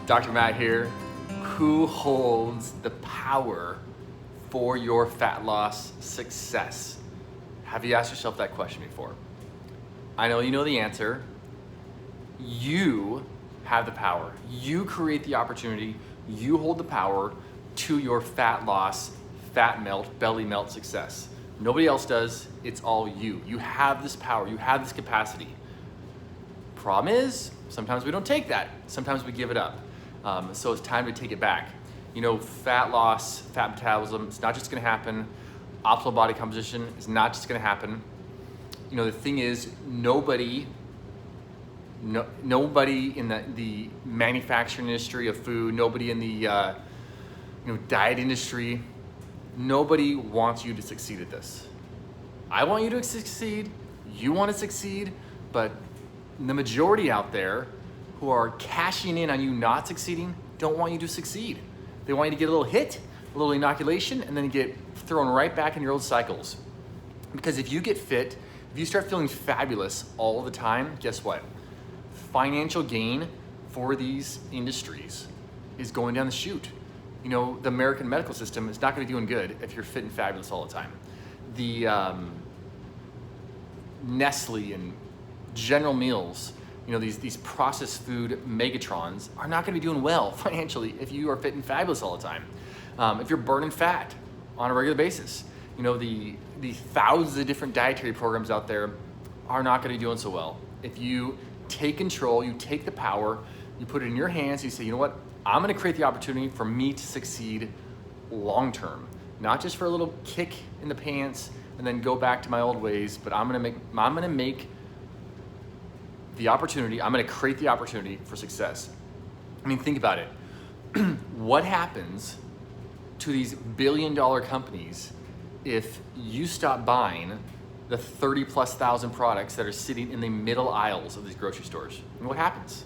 Dr. Matt here. Who holds the power for your fat loss success? Have you asked yourself that question before? I know you know the answer. You have the power. You create the opportunity. You hold the power to your fat loss, fat melt, belly melt success. Nobody else does. It's all you. You have this power. You have this capacity. Problem is, sometimes we don't take that. Sometimes we give it up. So it's time to take it back. You know, fat loss, fat metabolism, it's not just gonna happen. Optimal body composition is not just gonna happen. You know, the thing is, nobody in the manufacturing industry of food, nobody in the diet industry, nobody wants you to succeed at this. I want you to succeed, you want to succeed, but the majority out there who are cashing in on you not succeeding don't want you to succeed. They want you to get a little hit, a little inoculation, and then get thrown right back in your old cycles. Because if you get fit, if you start feeling fabulous all the time, guess what? Financial gain for these industries is going down the chute. You know, the American medical system is not gonna be doing good if you're fit and fabulous all the time. The Nestle and General Mills, you know, these processed food megatrons are not gonna be doing well financially if you are fit and fabulous all the time. If you're burning fat on a regular basis, you know, the thousands of different dietary programs out there are not gonna be doing so well. If you take control, you take the power, you put it in your hands, you say, you know what, I'm gonna create the opportunity for me to succeed long-term, not just for a little kick in the pants and then go back to my old ways, but I'm gonna make the opportunity, I'm gonna create the opportunity for success. I mean, think about it. What happens to these billion-dollar companies if you stop buying the 30+ thousand products that are sitting in the middle aisles of these grocery stores? And what happens?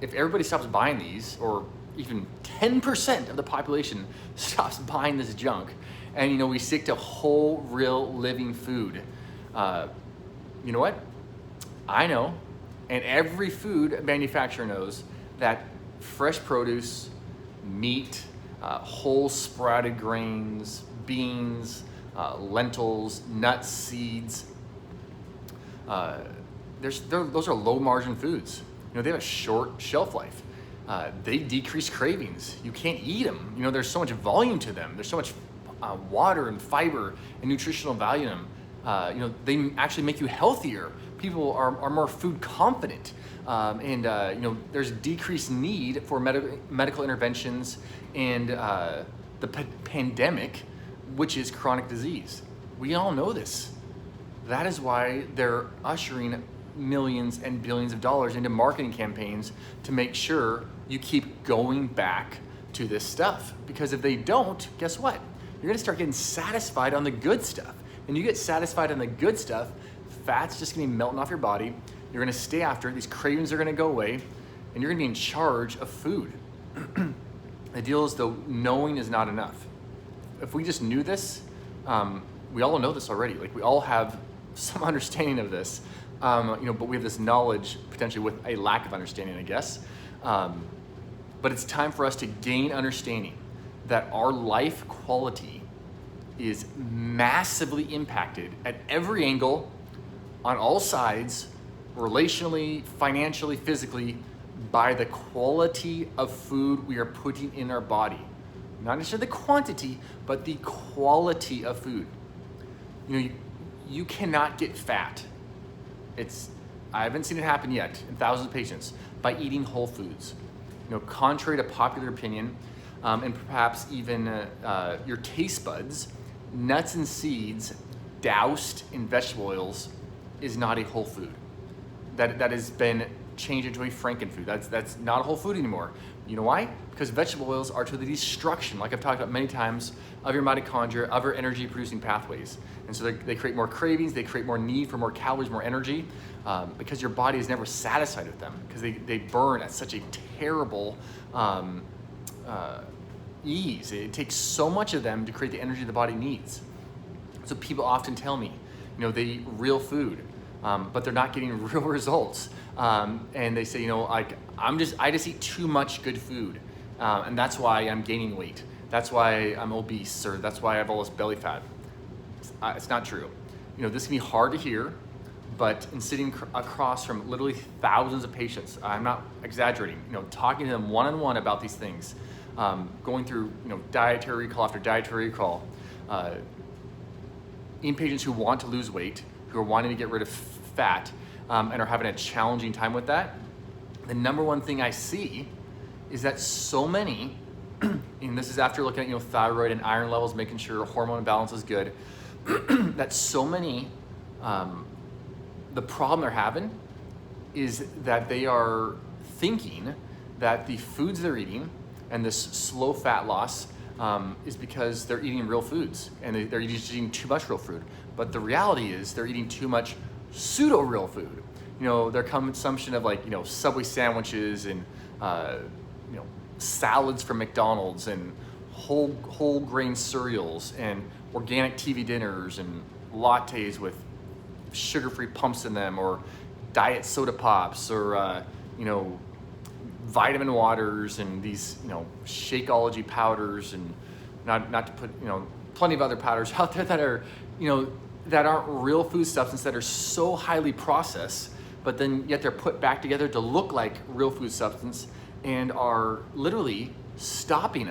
If everybody stops buying these, or even 10% of the population stops buying this junk, and you know, we stick to whole, real, living food, you know what? I know, and every food manufacturer knows, that fresh produce, meat, whole sprouted grains, beans, lentils, nuts, seeds, those are low margin foods. You know, they have a short shelf life. They decrease cravings. You can't eat them. You know, there's so much volume to them. There's so much water and fiber and nutritional value in them. You know, they actually make you healthier. People are more food confident. You know, there's decreased need for medical interventions and the pandemic, which is chronic disease. We all know this. That is why they're ushering millions and billions of dollars into marketing campaigns to make sure you keep going back to this stuff. Because if they don't, guess what? You're gonna start getting satisfied on the good stuff. And you get satisfied on the good stuff, fat's just gonna be melting off your body. You're gonna stay after it, these cravings are gonna go away, and you're gonna be in charge of food. The deal is, though, knowing is not enough. If we just knew this, we all know this already. Like, we all have some understanding of this, you know, but we have this knowledge potentially with a lack of understanding, I guess. But it's time for us to gain understanding that our life quality is massively impacted at every angle, on all sides, relationally, financially, physically, by the quality of food we are putting in our body. Not necessarily the quantity, but the quality of food. You know, you cannot get fat. I haven't seen it happen yet in thousands of patients by eating whole foods. You know, contrary to popular opinion, and perhaps even your taste buds, nuts and seeds doused in vegetable oils is not a whole food. That has been changed into a frankenfood. That's not a whole food anymore. You know why? Because vegetable oils are to the destruction, like I've talked about many times, of your mitochondria, of your energy producing pathways. And so they create more cravings, they create more need for more calories, more energy, because your body is never satisfied with them, because they burn at such a terrible ease. It takes so much of them to create the energy the body needs. So people often tell me, you know, they eat real food. but they're not getting real results. And they say, you know, like I just eat too much good food, and that's why I'm gaining weight. That's why I'm obese, or that's why I have all this belly fat. It's not true. You know, this can be hard to hear, but in sitting across from literally thousands of patients, I'm not exaggerating, you know, talking to them one-on-one about these things, going through, you know, dietary recall after dietary recall, in patients who want to lose weight, who are wanting to get rid of fat, and are having a challenging time with that, the number one thing I see is that so many, and this is after looking at, you know, thyroid and iron levels, making sure hormone balance is good, that so many, the problem they're having is that they are thinking that the foods they're eating and this slow fat loss is because they're eating real foods and they're just eating too much real food. But the reality is they're eating too much pseudo real food. You know, their consumption of, like, you know, Subway sandwiches and you know, salads from McDonald's and whole grain cereals and organic TV dinners and lattes with sugar-free pumps in them, or diet soda pops, or you know, vitamin waters and these, you know, Shakeology powders, and not to put, you know, plenty of other powders out there that are, you know, that aren't real food substances, that are so highly processed, but then yet they're put back together to look like real food substance and are literally stopping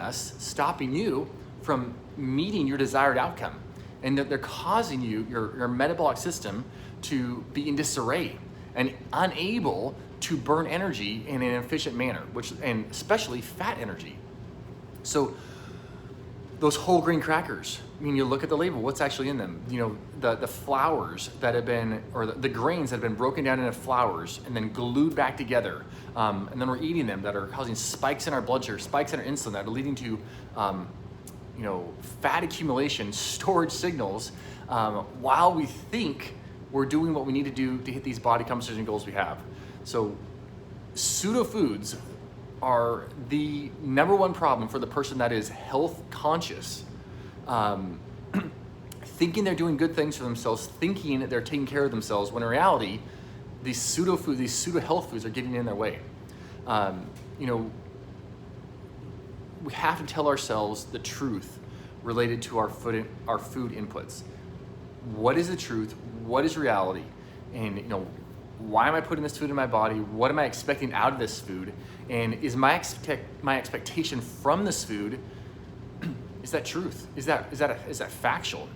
you from meeting your desired outcome. And that they're causing you, your metabolic system, to be in disarray and unable to burn energy in an efficient manner, and especially fat energy. So those whole grain crackers, I mean, you look at the label, what's actually in them? You know, the flours that have been, or the grains that have been broken down into flours and then glued back together, and then we're eating them, that are causing spikes in our blood sugar, spikes in our insulin, that are leading to you know, fat accumulation, storage signals, while we think we're doing what we need to do to hit these body composition goals we have. So pseudo foods are the number one problem for the person that is health conscious, thinking they're doing good things for themselves, thinking they're taking care of themselves, when in reality, these pseudo foods, these pseudo health foods are getting in their way. You know, we have to tell ourselves the truth related to our food inputs. What is the truth? What is reality? And, you know, why am I putting this food in my body? What am I expecting out of this food? And is my expectation from this food, is that truth? Is that factual?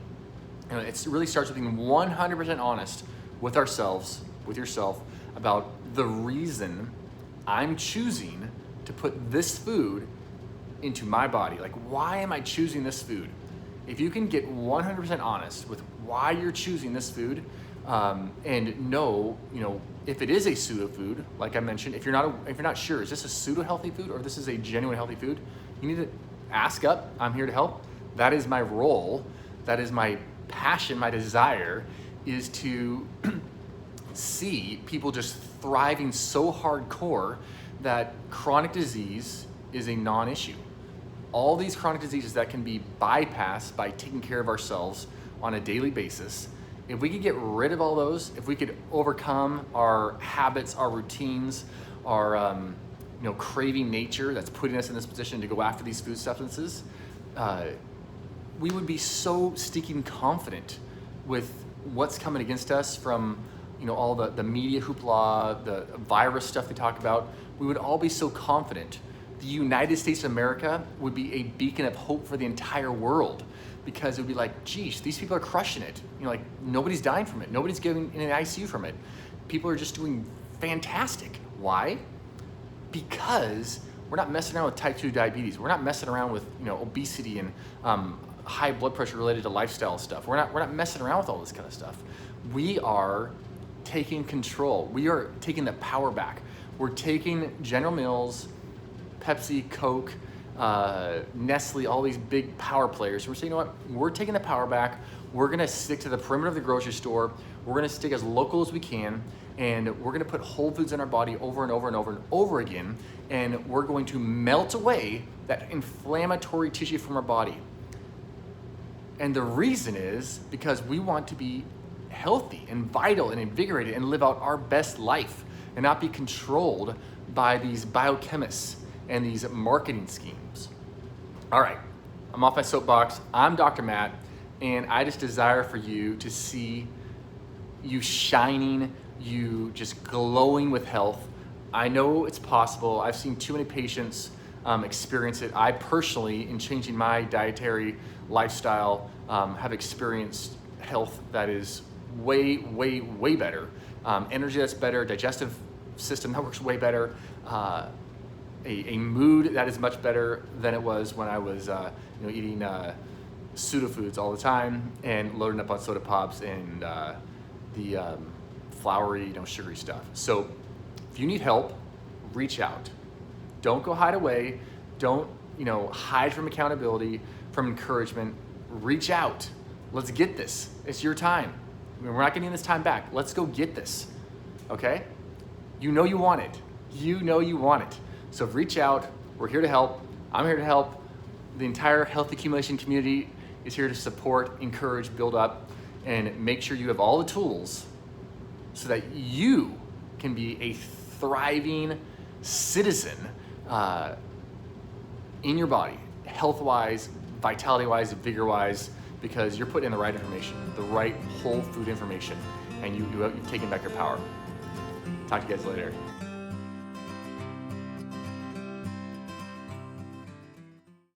You know, it really starts with being 100% honest with ourselves, with yourself, about the reason I'm choosing to put this food into my body. Like, why am I choosing this food? If you can get 100% honest with why you're choosing this food, and know, you know, if it is a pseudo food, like I mentioned, if you're not sure, is this a pseudo healthy food or this is a genuine healthy food, you need to ask up. I'm here to help. That is my role. That is my passion. My desire is to see people just thriving so hardcore that chronic disease is a non-issue. All these chronic diseases that can be bypassed by taking care of ourselves on a daily basis, if we could get rid of all those, if we could overcome our habits, our routines, our you know, craving nature that's putting us in this position to go after these food substances, we would be so stinking confident with what's coming against us from, you know, all the media hoopla, the virus stuff they talk about. We would all be so confident. The United States of America would be a beacon of hope for the entire world, because it would be like, geez, these people are crushing it. You know, like, nobody's dying from it. Nobody's getting in an ICU from it. People are just doing fantastic. Why? Because we're not messing around with type 2 diabetes. We're not messing around with, you know, obesity and high blood pressure related to lifestyle stuff. We're not messing around with all this kind of stuff. We are taking control. We are taking the power back. We're taking General Mills, Pepsi, Coke, Nestle, all these big power players. We're saying, you know what? We're taking the power back. We're gonna stick to the perimeter of the grocery store. We're gonna stick as local as we can, and we're gonna put whole foods in our body over and over and over and over again, and we're going to melt away that inflammatory tissue from our body. And the reason is because we want to be healthy and vital and invigorated and live out our best life and not be controlled by these biochemists and these marketing schemes. All right, I'm off my soapbox. I'm Dr. Matt, and I just desire for you to see you shining, you just glowing with health. I know it's possible. I've seen too many patients experience it. I personally, in changing my dietary lifestyle, have experienced health that is way, way, way better. Energy that's better, digestive system that works way better, a mood that is much better than it was when I was eating pseudo foods all the time and loading up on soda pops and the floury, sugary stuff. So if you need help, reach out. Don't go hide away. Don't, hide from accountability, from encouragement. Reach out. Let's get this. It's your time. We're not getting this time back. Let's go get this. Okay? You know you want it. You know you want it. So reach out. We're here to help. I'm here to help. The entire health accumulation community is here to support, encourage, build up, and make sure you have all the tools so that you can be a thriving citizen in your body, health-wise, vitality-wise, vigor-wise, because you're putting in the right information, the right whole food information, and you've taken back your power. Talk to you guys later.